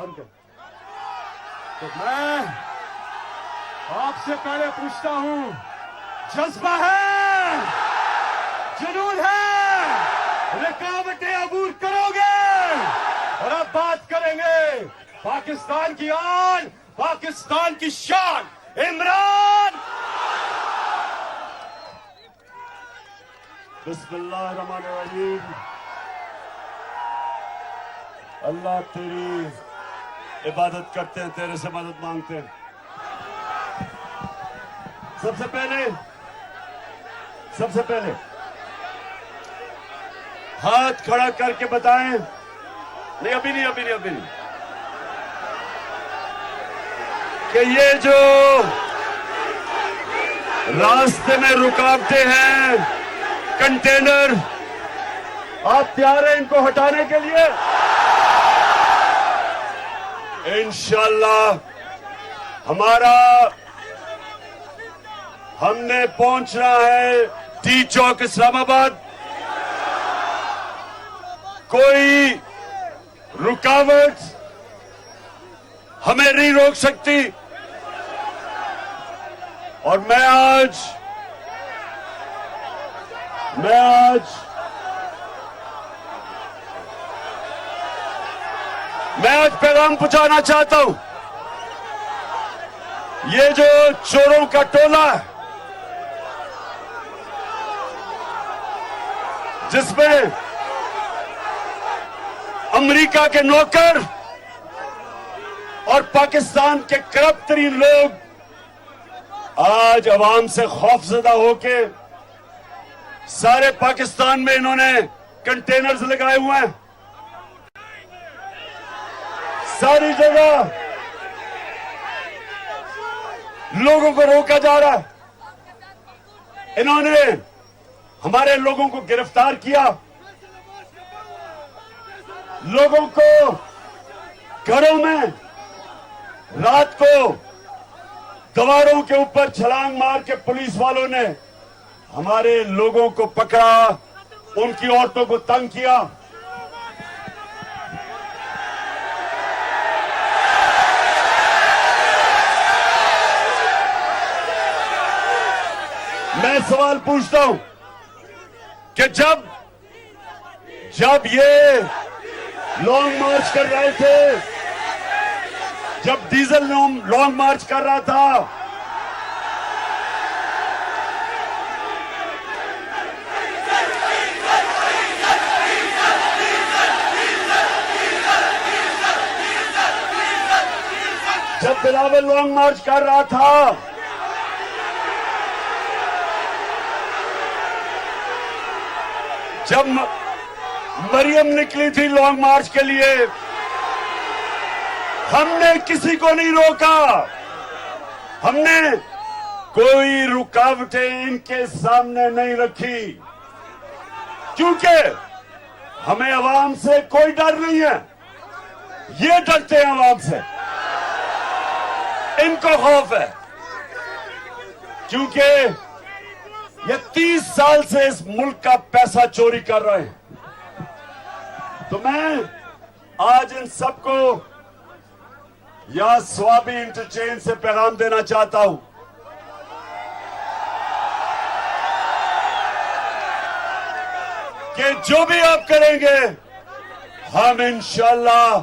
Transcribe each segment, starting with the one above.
बंद कर। तो मैं आपसे पहले पूछता हूं, जज्बा है, जुनून है, रुकावटें अबूर करोगे? और अब बात करेंगे पाकिस्तान की आन, पाकिस्तान की शान, इमरान। बिस्मिल्लाहिर्रहमानिर्रहीम। अल्लाह तेरी इबादत करते हैं, तेरे से मदद मांगते हैं। सबसे पहले हाथ खड़ा करके बताएं। नहीं, अभी नहीं कि ये जो रास्ते में रुकावटें हैं, कंटेनर, आप तैयार हैं इनको हटाने के लिए? इंशाअल्लाह हमने पहुंचना है टी चौक इस्लामाबाद। कोई रुकावट हमें नहीं रोक सकती। और मैं आज पैगाम पहुंचाना चाहता हूं। ये जो चोरों का टोला है, जिसमें अमेरिका के नौकर और पाकिस्तान के करप्ट तरीन लोग आज अवाम से खौफजदा होके सारे पाकिस्तान में इन्होंने कंटेनर्स लगाए हुए हैं। सारी जगह लोगों को रोका जा रहा है। इन्होंने हमारे लोगों को गिरफ्तार किया, लोगों को घरों में रात को दीवारों के ऊपर छलांग मार के पुलिस वालों ने हमारे लोगों को पकड़ा, उनकी औरतों को तंग किया। मैं सवाल पूछता हूं कि जब ये लॉन्ग मार्च कर रहे थे, जब डीजल लॉन्ग मार्च कर रहा था, जब बिलावल लॉन्ग मार्च कर रहा था, जब मरियम निकली थी लॉन्ग मार्च के लिए, हमने किसी को नहीं रोका। हमने कोई रुकावटें इनके सामने नहीं रखी, क्योंकि हमें अवाम से कोई डर नहीं है। ये डरते हैं अवाम से, इनको खौफ है, क्योंकि ये 30 साल से इस मुल्क का पैसा चोरी कर रहे हैं। तो मैं आज इन सबको या स्वाबी इंटरचेंज से पैगाम देना चाहता हूं कि जो भी आप करेंगे, हम इंशाअल्लाह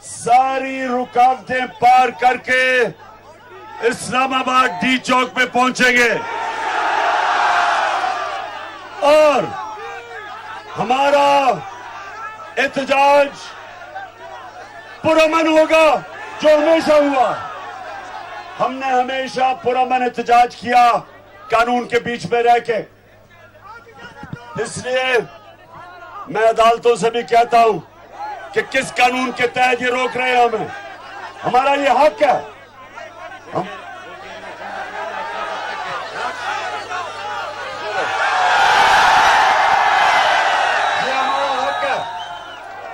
सारी रुकावटें पार करके इस्लामाबाद डी चौक पे पहुंचेंगे और हमारा एहतजाज पुरअमन होगा, जो हमेशा हुआ। हमने हमेशा पुरअमन एहतजाज किया, कानून के बीच में रह के। इसलिए मैं अदालतों से भी कहता हूं कि किस कानून के तहत ये रोक रहे हैं हमें। हमारा ये हक है।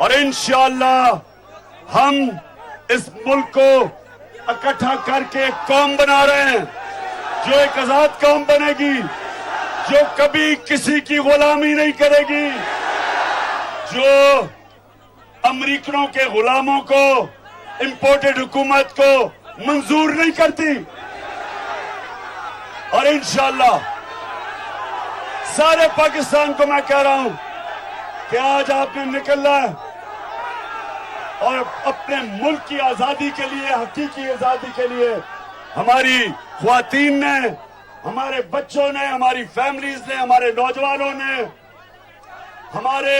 और इंशाअल्लाह हम इस मुल्क को इकट्ठा करके एक कौम बना रहे हैं, जो एक आजाद कौम बनेगी, जो कभी किसी की गुलामी नहीं करेगी, जो अमेरिकनों के गुलामों को इंपोर्टेड हुकूमत को मंजूर नहीं करती। और इंशाअल्लाह सारे पाकिस्तान को मैं कह रहा हूं कि आज आपने निकलना है और अपने मुल्क की आजादी के लिए, हकीकी आजादी के लिए हमारी ख्वातीन ने, हमारे बच्चों ने, हमारी फैमिलीज ने, हमारे नौजवानों ने, हमारे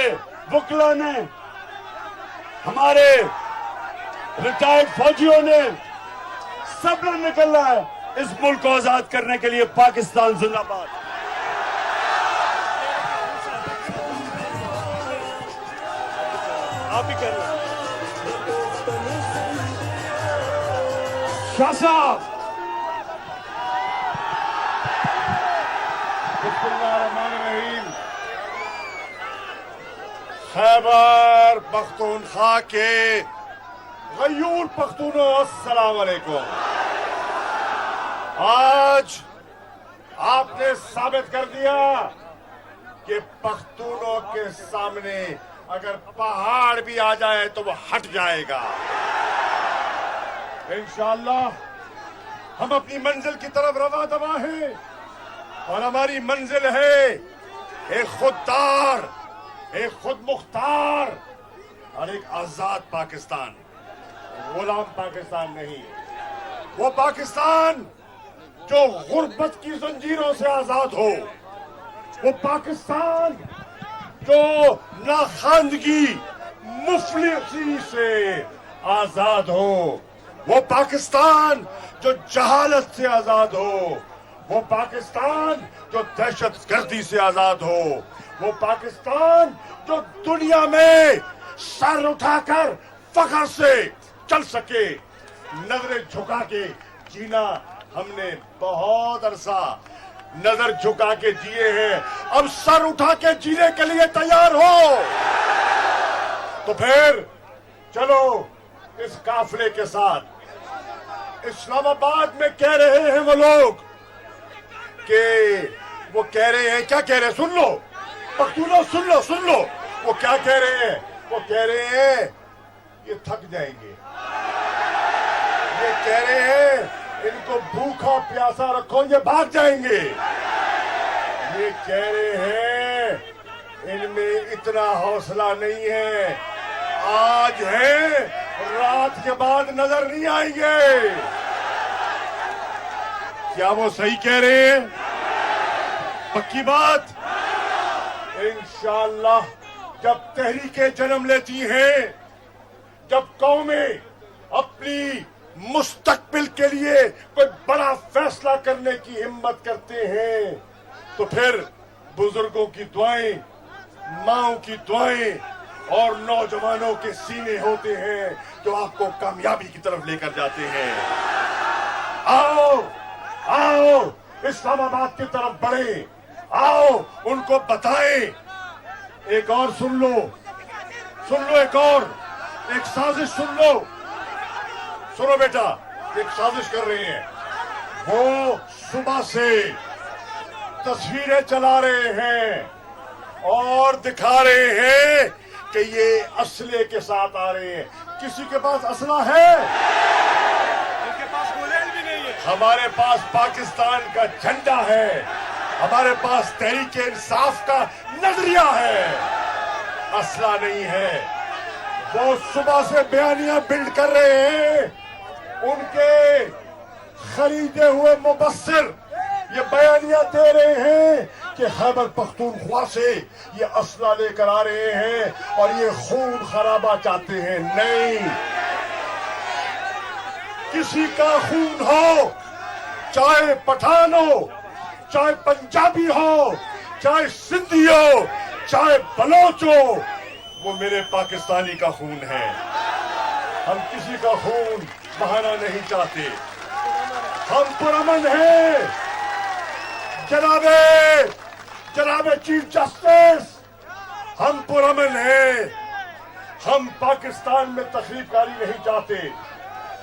वकला ने, हमारे रिटायर्ड फौजियों ने, सब ने निकलना है इस मुल्क को आजाद करने के लिए। पाकिस्तान जिंदाबाद। आप ही कर रहे हैं शाह साहब। बिस्मिल्लाहिर्रहमानिर्रहीम। खैबर पख्तूनख्वा के गयूर पख्तूनों, अस्सलाम वालेकुम। आज आपने साबित कर दिया कि पख्तूनों के सामने अगर पहाड़ भी आ जाए तो वो हट जाएगा। इंशाअल्लाह हम अपनी मंजिल की तरफ रवा दवा हैं और हमारी मंजिल है एक खुददार, एक खुद मुख्तार और एक आजाद पाकिस्तान। गुलाम पाकिस्तान नहीं, वो पाकिस्तान जो गुर्बत की जंजीरों से आजाद हो, वो पाकिस्तान जो नाखानदगी, मुफलिसी से आजाद हो, वो पाकिस्तान जो जहालत से आजाद हो, वो पाकिस्तान जो दहशतगर्दी से आजाद हो, वो पाकिस्तान जो दुनिया में सर उठाकर फख्र से चल सके। नजरें झुका के जीना हमने बहुत अरसा नजर झुका के जिए हैं, अब सर उठा के जीने के लिए तैयार हो। तो फिर चलो इस काफिले के साथ। इस्लामाबाद में कह रहे हैं वो लोग कि वो कह रहे हैं, क्या कह रहे हैं? सुन लो पख्तूनों, सुन लो सुन लो। वो क्या कह रहे हैं? वो कह रहे हैं ये थक जाएंगे। ये कह रहे हैं इनको भूखा प्यासा रखो, ये भाग जाएंगे। ये कह रहे हैं इनमें इतना हौसला नहीं है, आज है रात के बाद नजर नहीं आएंगे। क्या वो सही कह रहे हैं? पक्की बात। इंशाअल्लाह जब तहरीकें जन्म लेती हैं, जब कौमें अपनी मुस्तकबिल के लिए कोई बड़ा फैसला करने की हिम्मत करते हैं, तो फिर बुजुर्गों की दुआएं, माओं की दुआएं और नौजवानों के सीने होते हैं जो आपको कामयाबी की तरफ लेकर जाते हैं। आओ आओ इस्लामाबाद की तरफ बढ़े, आओ उनको बताएं। एक और सुन लो एक और एक साजिश सुन लो। सुनो बेटा, एक साजिश कर रहे हैं। वो सुबह से तस्वीरें चला रहे हैं और दिखा रहे हैं कि ये असले के साथ आ रहे हैं। किसी के पास असला है? इनके पास बुलेट भी नहीं है। हमारे पास पाकिस्तान का झंडा है, हमारे पास तहरीके इंसाफ का नजरिया है, असला नहीं है। वो सुबह से बयानियां बिल्ड कर रहे हैं, उनके खरीदे हुए मुबस्सिर ये बयानियां दे रहे हैं कि खैबर पख्तूनख्वा से ये असला लेकर आ रहे हैं और ये खून खराबा चाहते हैं। नहीं, किसी का खून हो, चाहे पठान हो, चाहे पंजाबी हो, चाहे सिंधी हो, चाहे बलोच हो, वो मेरे पाकिस्तानी का खून है। हम किसी का खून बहाना नहीं चाहते, हम पुरअमन हैं। जनाबे चीफ जस्टिस, हम पुरअमन हैं। हम पाकिस्तान में तशरीफकारी नहीं चाहते,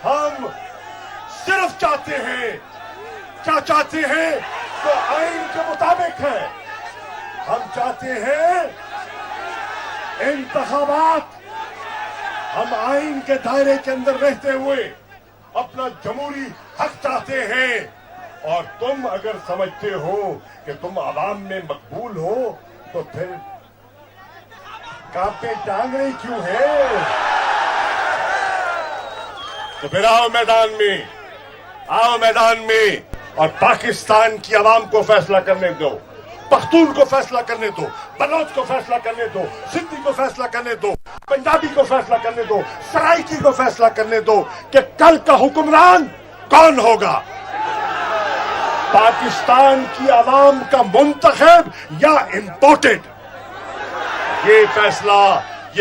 हम सिर्फ चाहते हैं, क्या चाहते हैं तो आइन के मुताबिक है। हम चाहते हैं इंतखाबात हम आइन के दायरे के अंदर रहते हुए अपना जमहूरी हक चाहते हैं और तुम अगर समझते हो कि तुम आवाम में मकबूल हो तो फिर कांपे टांग रही क्यों है? तो फिर आओ मैदान में और पाकिस्तान की आवाम को फैसला करने दो, पख्तून को फैसला करने दो, बलोच को फैसला करने दो, सिंधी को फैसला करने दो, पंजाबी को फैसला करने दो, सराइकी को फैसला करने दो कि कल का हुक्मरान कौन होगा, पाकिस्तान की आवाम का मुंतखब या इंपोर्टेड। ये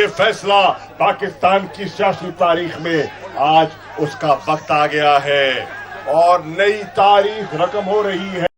फैसला पाकिस्तान की सियासी तारीख में आज उसका वक्त आ गया है और नई तारीख रकम हो रही है।